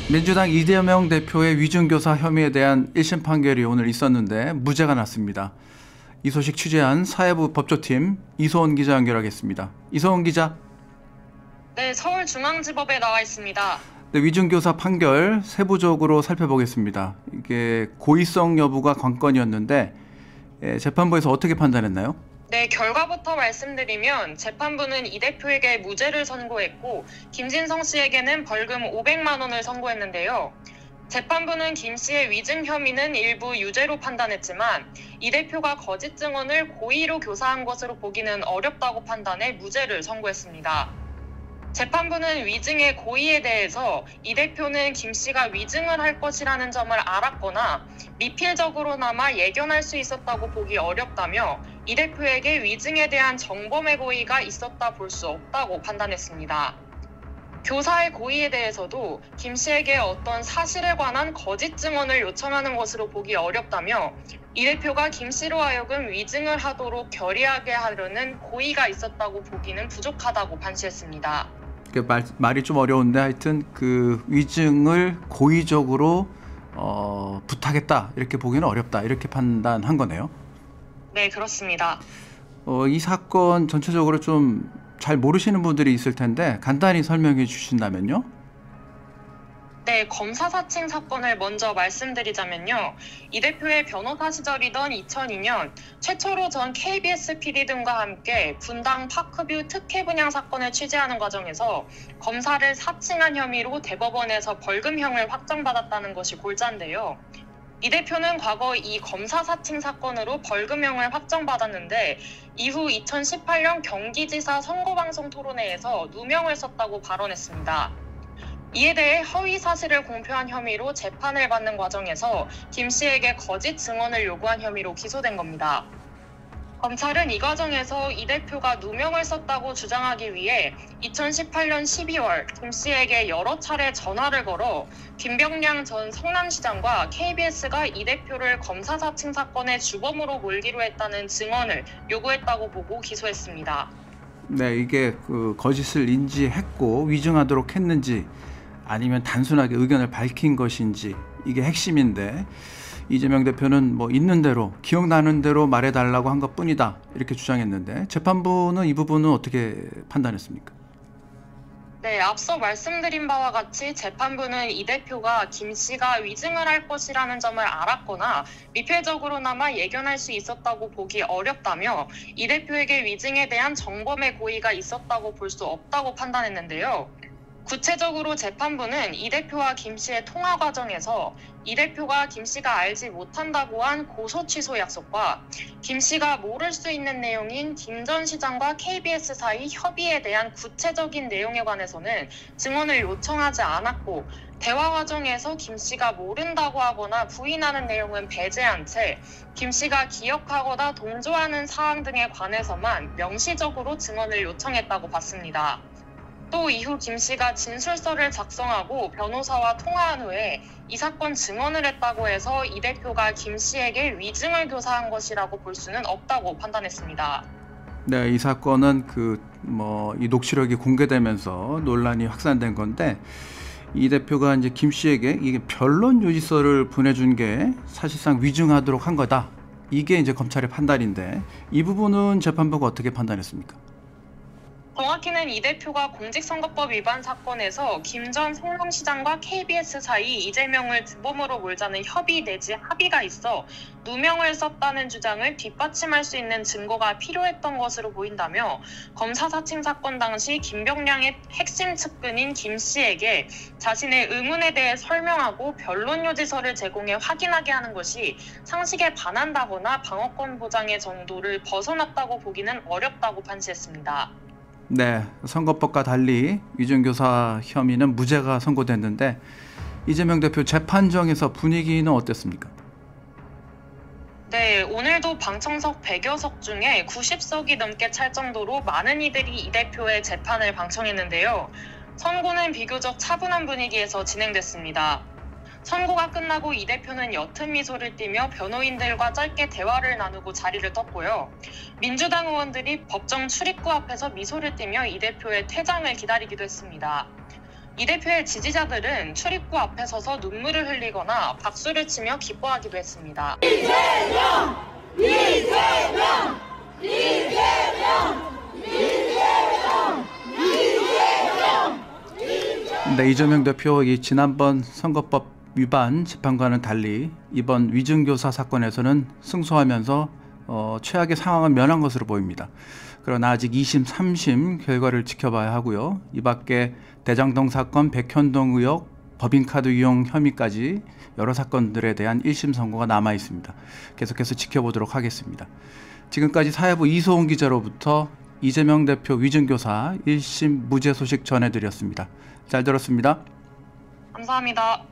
민주당 이재명 대표의 위증교사 혐의에 대한 1심 판결이 오늘 있었는데 무죄가 났습니다. 이 소식 취재한 사회부 법조팀 이소은 기자 연결하겠습니다. 이소은 기자. 네, 서울중앙지법에 나와 있습니다. 네, 위증교사 판결 세부적으로 살펴보겠습니다. 이게 고의성 여부가 관건이었는데 재판부에서 어떻게 판단했나요? 네, 결과부터 말씀드리면 재판부는 이 대표에게 무죄를 선고했고 김진성 씨에게는 벌금 500만 원을 선고했는데요. 재판부는 김 씨의 위증 혐의는 일부 유죄로 판단했지만 이 대표가 거짓 증언을 고의로 교사한 것으로 보기는 어렵다고 판단해 무죄를 선고했습니다. 재판부는 위증의 고의에 대해서 이 대표는 김 씨가 위증을 할 것이라는 점을 알았거나 미필적으로나마 예견할 수 있었다고 보기 어렵다며 이 대표에게 위증에 대한 정범의 고의가 있었다 볼 수 없다고 판단했습니다. 교사의 고의에 대해서도 김 씨에게 어떤 사실에 관한 거짓 증언을 요청하는 것으로 보기 어렵다며 이 대표가 김 씨로 하여금 위증을 하도록 결의하게 하려는 고의가 있었다고 보기는 부족하다고 판시했습니다. 말이 좀 어려운데 하여튼 그 위증을 고의적으로 부탁했다 이렇게 보기는 어렵다 이렇게 판단한 거네요. 네, 그렇습니다. 이 사건 전체적으로 좀 잘 모르시는 분들이 있을 텐데 간단히 설명해 주신다면요? 네, 검사 사칭 사건을 먼저 말씀드리자면요. 이 대표의 변호사 시절이던 2002년 최초로 전 KBS PD 등과 함께 분당 파크뷰 특혜 분양 사건을 취재하는 과정에서 검사를 사칭한 혐의로 대법원에서 벌금형을 확정받았다는 것이 골자인데요. 이 대표는 과거 이 검사 사칭 사건으로 벌금형을 확정받았는데 이후 2018년 경기지사 선거방송 토론회에서 누명을 썼다고 발언했습니다. 이에 대해 허위 사실을 공표한 혐의로 재판을 받는 과정에서 김 씨에게 거짓 증언을 요구한 혐의로 기소된 겁니다. 검찰은 이 과정에서 이 대표가 누명을 썼다고 주장하기 위해 2018년 12월 김 씨에게 여러 차례 전화를 걸어 김병량 전 성남시장과 KBS가 이 대표를 검사 사칭 사건의 주범으로 몰기로 했다는 증언을 요구했다고 보고 기소했습니다. 네, 이게 그 거짓을 인지했고 위증하도록 했는지 아니면 단순하게 의견을 밝힌 것인지 이게 핵심인데 이재명 대표는 뭐 있는 대로 기억나는 대로 말해달라고 한 것뿐이다 이렇게 주장했는데 재판부는 이 부분은 어떻게 판단했습니까? 네, 앞서 말씀드린 바와 같이 재판부는 이 대표가 김 씨가 위증을 할 것이라는 점을 알았거나 미필적으로나마 예견할 수 있었다고 보기 어렵다며 이 대표에게 위증에 대한 정범의 고의가 있었다고 볼 수 없다고 판단했는데요. 구체적으로 재판부는 이 대표와 김 씨의 통화 과정에서 이 대표가 김 씨가 알지 못한다고 한 고소 취소 약속과 김 씨가 모를 수 있는 내용인 김 전 시장과 KBS 사이 협의에 대한 구체적인 내용에 관해서는 증언을 요청하지 않았고 대화 과정에서 김 씨가 모른다고 하거나 부인하는 내용은 배제한 채 김 씨가 기억하거나 동조하는 사항 등에 관해서만 명시적으로 증언을 요청했다고 봤습니다. 또 이후 김 씨가 진술서를 작성하고 변호사와 통화한 후에 이 사건 증언을 했다고 해서 이 대표가 김 씨에게 위증을 교사한 것이라고 볼 수는 없다고 판단했습니다. 네, 이 사건은 이 녹취록이 공개되면서 논란이 확산된 건데 이 대표가 이제 김 씨에게 이게 변론 요지서를 보내준 게 사실상 위증하도록 한 거다. 이게 이제 검찰의 판단인데 이 부분은 재판부가 어떻게 판단했습니까? 정확히는 이 대표가 공직선거법 위반 사건에서 김 전 성남시장과 KBS 사이 이재명을 주범으로 몰자는 협의 내지 합의가 있어 누명을 썼다는 주장을 뒷받침할 수 있는 증거가 필요했던 것으로 보인다며 검사 사칭 사건 당시 김병량의 핵심 측근인 김 씨에게 자신의 의문에 대해 설명하고 변론 요지서를 제공해 확인하게 하는 것이 상식에 반한다거나 방어권 보장의 정도를 벗어났다고 보기는 어렵다고 판시했습니다. 네, 선거법과 달리 위증교사 혐의는 무죄가 선고됐는데 이재명 대표 재판정에서 분위기는 어땠습니까? 네, 오늘도 방청석 100여 석 중에 90석이 넘게 찰 정도로 많은 이들이 이 대표의 재판을 방청했는데요. 선고는 비교적 차분한 분위기에서 진행됐습니다. 선고가 끝나고 이 대표는 옅은 미소를 띠며 변호인들과 짧게 대화를 나누고 자리를 떴고요. 민주당 의원들이 법정 출입구 앞에서 미소를 띠며 이 대표의 퇴장을 기다리기도 했습니다. 이 대표의 지지자들은 출입구 앞에 서서 눈물을 흘리거나 박수를 치며 기뻐하기도 했습니다. 이재명! 이재명! 이재명! 이재명! 이재명! 네, 이재명 대표 이 지난번 선거법 위반 재판과는 달리 이번 위증교사 사건에서는 승소하면서 최악의 상황은 면한 것으로 보입니다. 그러나 아직 2심, 3심 결과를 지켜봐야 하고요. 이 밖에 대장동 사건, 백현동 의혹, 법인카드 이용 혐의까지 여러 사건들에 대한 1심 선고가 남아 있습니다. 계속해서 지켜보도록 하겠습니다. 지금까지 사회부 이소은 기자로부터 이재명 대표 위증교사 1심 무죄 소식 전해드렸습니다. 잘 들었습니다. 감사합니다.